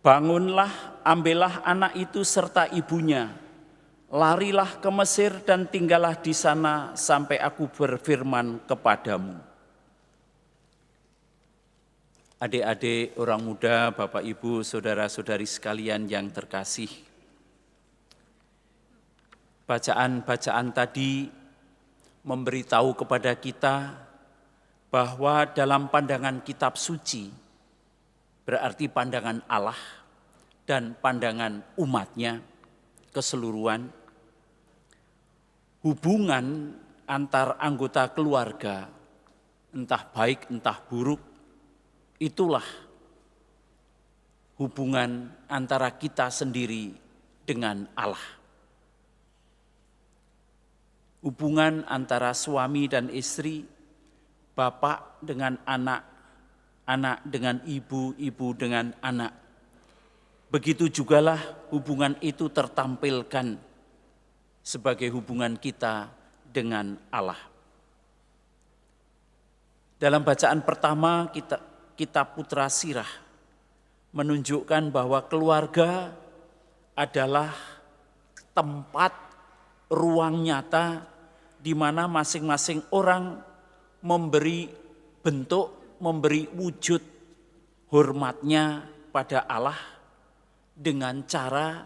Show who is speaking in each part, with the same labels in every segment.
Speaker 1: Bangunlah, ambillah anak itu serta ibunya, larilah ke Mesir dan tinggallah di sana sampai aku berfirman kepadamu. Adik-adik, orang muda, Bapak Ibu, saudara-saudari sekalian yang terkasih. Bacaan-bacaan tadi memberitahu kepada kita bahwa dalam pandangan kitab suci, berarti pandangan Allah dan pandangan umatnya keseluruhan, hubungan antar anggota keluarga, entah baik entah buruk, itulah hubungan antara kita sendiri dengan Allah. Hubungan antara suami dan istri, bapak dengan anak, anak dengan ibu, ibu dengan anak. Begitu jugalah hubungan itu tertampilkan sebagai hubungan kita dengan Allah. Dalam bacaan pertama kitab Putra Sirah menunjukkan bahwa keluarga adalah tempat ruang nyata di mana masing-masing orang memberi bentuk, memberi wujud hormatnya pada Allah dengan cara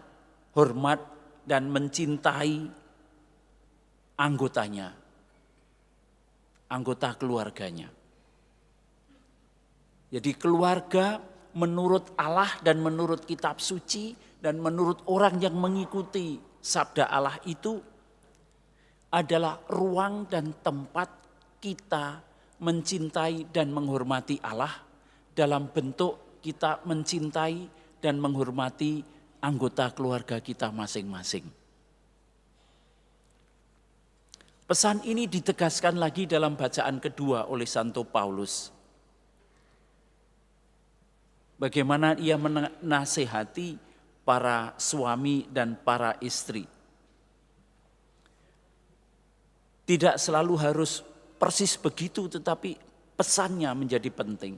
Speaker 1: hormat dan mencintai anggotanya, anggota keluarganya. Jadi keluarga menurut Allah dan menurut kitab suci dan menurut orang yang mengikuti sabda Allah itu adalah ruang dan tempat kita mencintai dan menghormati Allah dalam bentuk kita mencintai dan menghormati anggota keluarga kita masing-masing. Pesan ini ditegaskan lagi dalam bacaan kedua oleh Santo Paulus. Bagaimana ia menasehati para suami dan para istri. Tidak selalu harus persis begitu, tetapi pesannya menjadi penting.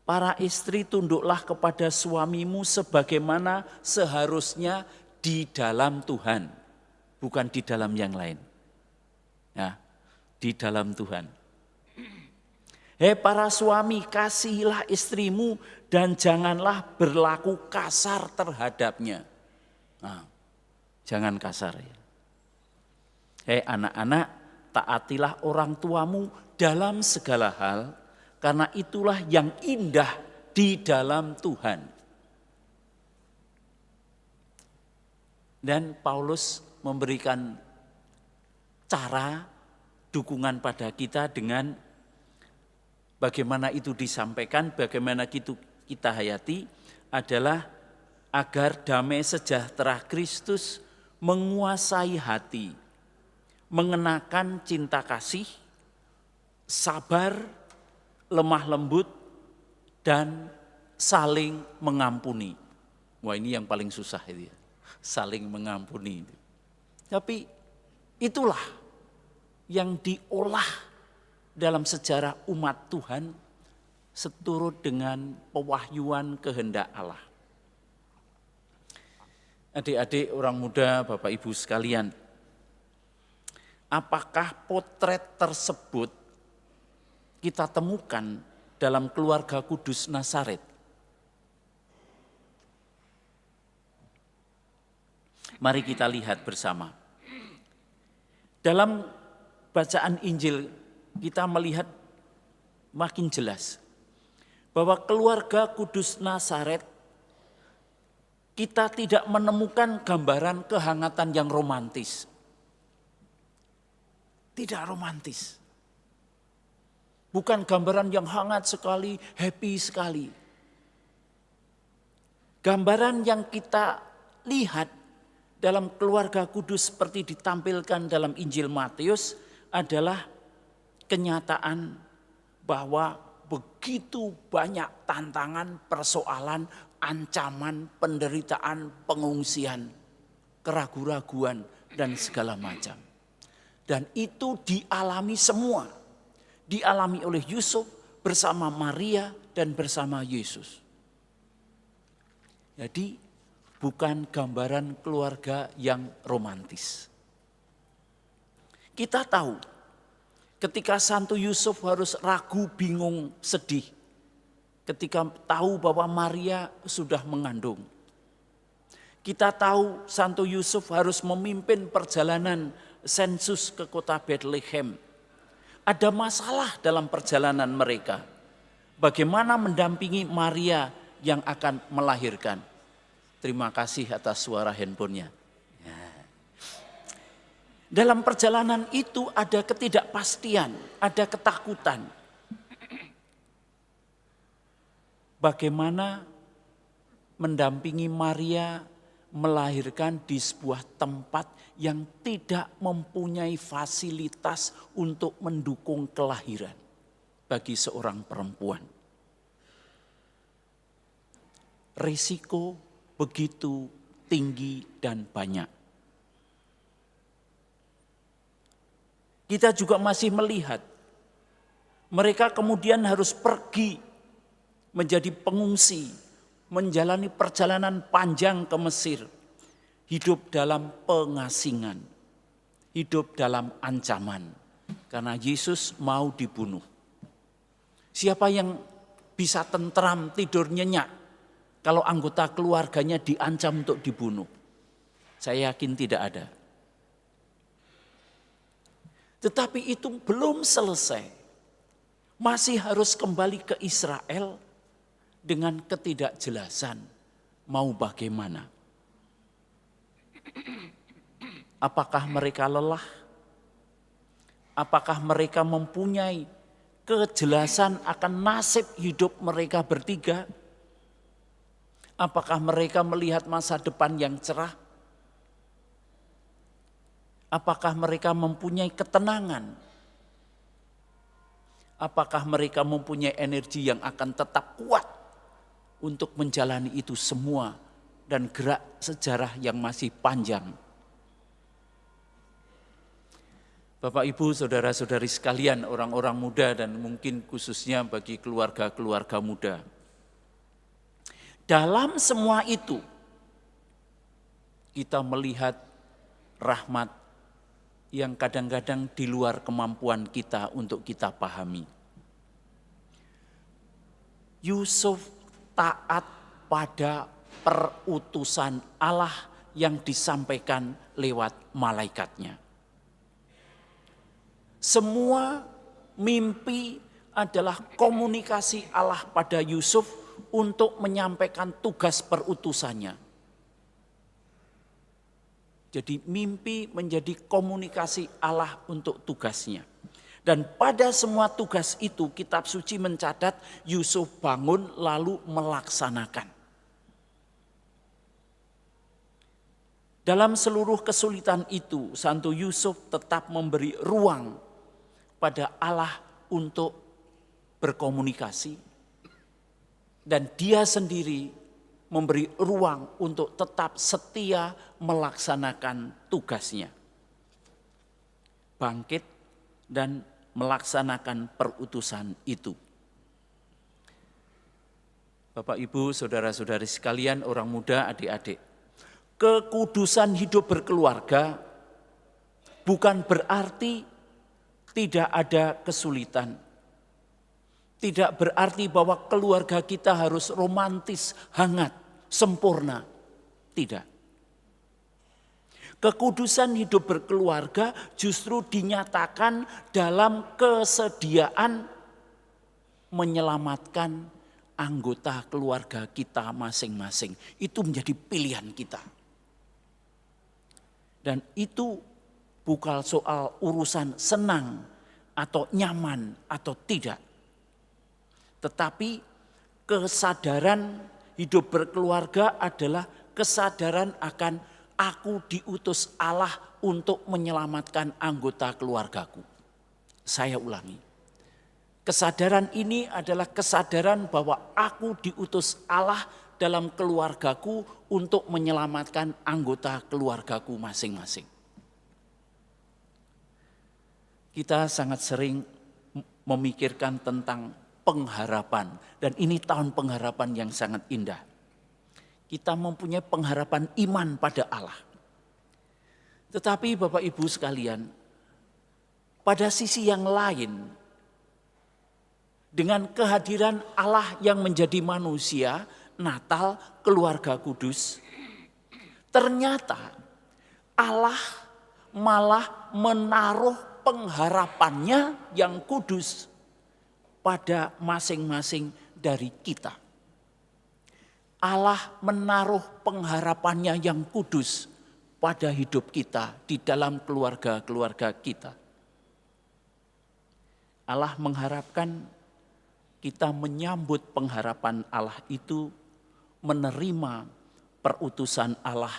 Speaker 1: Para istri, tunduklah kepada suamimu sebagaimana seharusnya di dalam Tuhan, bukan di dalam yang lain. Ya, di dalam Tuhan. Hei para suami, kasihilah istrimu dan janganlah berlaku kasar terhadapnya. Nah, jangan kasar ya. Hei anak-anak, taatilah orang tuamu dalam segala hal, karena itulah yang indah di dalam Tuhan. Dan Paulus memberikan cara dukungan pada kita dengan bagaimana itu disampaikan, bagaimana itu kita hayati adalah agar damai sejahtera Kristus menguasai hati, mengenakan cinta kasih, sabar, lemah lembut, dan saling mengampuni. Wah, ini yang paling susah itu ya, saling mengampuni. Tapi itulah yang diolah dalam sejarah umat Tuhan seturut dengan pewahyuan kehendak Allah. Adik-adik, orang muda, Bapak Ibu sekalian, apakah potret tersebut kita temukan dalam keluarga kudus Nazaret? Mari kita lihat bersama. Dalam bacaan Injil kita melihat makin jelas bahwa keluarga kudus Nazaret kita tidak menemukan gambaran kehangatan yang romantis. Tidak romantis. Bukan gambaran yang hangat sekali, happy sekali. Gambaran yang kita lihat dalam keluarga kudus seperti ditampilkan dalam Injil Matius adalah kenyataan bahwa begitu banyak tantangan, persoalan, ancaman, penderitaan, pengungsian, keraguan-raguan, dan segala macam. Dan itu dialami semua. Dialami oleh Yusuf bersama Maria dan bersama Yesus. Jadi bukan gambaran keluarga yang romantis. Kita tahu ketika Santo Yusuf harus ragu, bingung, sedih. Ketika tahu bahwa Maria sudah mengandung. Kita tahu Santo Yusuf harus memimpin perjalanan sensus ke kota Bethlehem. Ada masalah dalam perjalanan mereka. Bagaimana mendampingi Maria yang akan melahirkan. Terima kasih atas suara handphonenya. Dalam perjalanan itu ada ketidakpastian, ada ketakutan. Bagaimana mendampingi Maria melahirkan di sebuah tempat yang tidak mempunyai fasilitas untuk mendukung kelahiran bagi seorang perempuan. Risiko begitu tinggi dan banyak. Kita juga masih melihat mereka kemudian harus pergi menjadi pengungsi, menjalani perjalanan panjang ke Mesir, hidup dalam pengasingan, hidup dalam ancaman, karena Yesus mau dibunuh. Siapa yang bisa tentram, tidur nyenyak, kalau anggota keluarganya diancam untuk dibunuh? Saya yakin tidak ada. Tetapi itu belum selesai. Masih harus kembali ke Israel dengan ketidakjelasan mau bagaimana. Apakah mereka lelah? Apakah mereka mempunyai kejelasan akan nasib hidup mereka bertiga? Apakah mereka melihat masa depan yang cerah? Apakah mereka mempunyai ketenangan? Apakah mereka mempunyai energi yang akan tetap kuat untuk menjalani itu semua dan gerak sejarah yang masih panjang? Bapak, Ibu, saudara-saudari sekalian, orang-orang muda dan mungkin khususnya bagi keluarga-keluarga muda. Dalam semua itu kita melihat rahmat yang kadang-kadang di luar kemampuan kita untuk kita pahami. Yusuf taat pada perutusan Allah yang disampaikan lewat malaikatnya. Semua mimpi adalah komunikasi Allah pada Yusuf untuk menyampaikan tugas perutusannya. Jadi mimpi menjadi komunikasi Allah untuk tugasnya. Dan pada semua tugas itu kitab suci mencatat Yusuf bangun lalu melaksanakan. Dalam seluruh kesulitan itu Santo Yusuf tetap memberi ruang pada Allah untuk berkomunikasi. Dan dia sendiri memberi ruang untuk tetap setia melaksanakan tugasnya. Bangkit dan melaksanakan perutusan itu. Bapak, Ibu, saudara-saudari sekalian, orang muda, adik-adik. Kekudusan hidup berkeluarga bukan berarti tidak ada kesulitan. Tidak berarti bahwa keluarga kita harus romantis, hangat, sempurna. Tidak. Kekudusan hidup berkeluarga justru dinyatakan dalam kesediaan menyelamatkan anggota keluarga kita masing-masing. Itu menjadi pilihan kita. Dan itu bukan soal urusan senang atau nyaman atau tidak. Tetapi kesadaran hidup berkeluarga adalah kesadaran akan aku diutus Allah untuk menyelamatkan anggota keluargaku. Saya ulangi. Kesadaran ini adalah kesadaran bahwa aku diutus Allah dalam keluargaku untuk menyelamatkan anggota keluargaku masing-masing. Kita sangat sering memikirkan tentang pengharapan. Dan ini tahun pengharapan yang sangat indah. Kita mempunyai pengharapan iman pada Allah. Tetapi Bapak Ibu sekalian, pada sisi yang lain, dengan kehadiran Allah yang menjadi manusia, Natal, keluarga kudus, ternyata Allah malah menaruh pengharapannya yang kudus pada masing-masing dari kita. Allah menaruh pengharapannya yang kudus pada hidup kita di dalam keluarga-keluarga kita. Allah mengharapkan kita menyambut pengharapan Allah itu, menerima perutusan Allah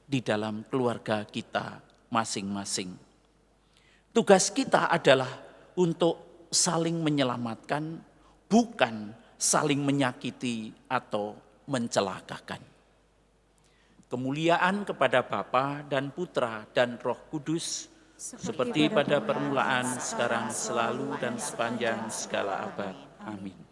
Speaker 1: di dalam keluarga kita masing-masing. Tugas kita adalah untuk saling menyelamatkan, bukan saling menyakiti atau mencelakakan. Kemuliaan kepada Bapa dan Putra dan Roh Kudus, seperti pada permulaan, sekarang, selalu, dan sepanjang segala abad. Amin.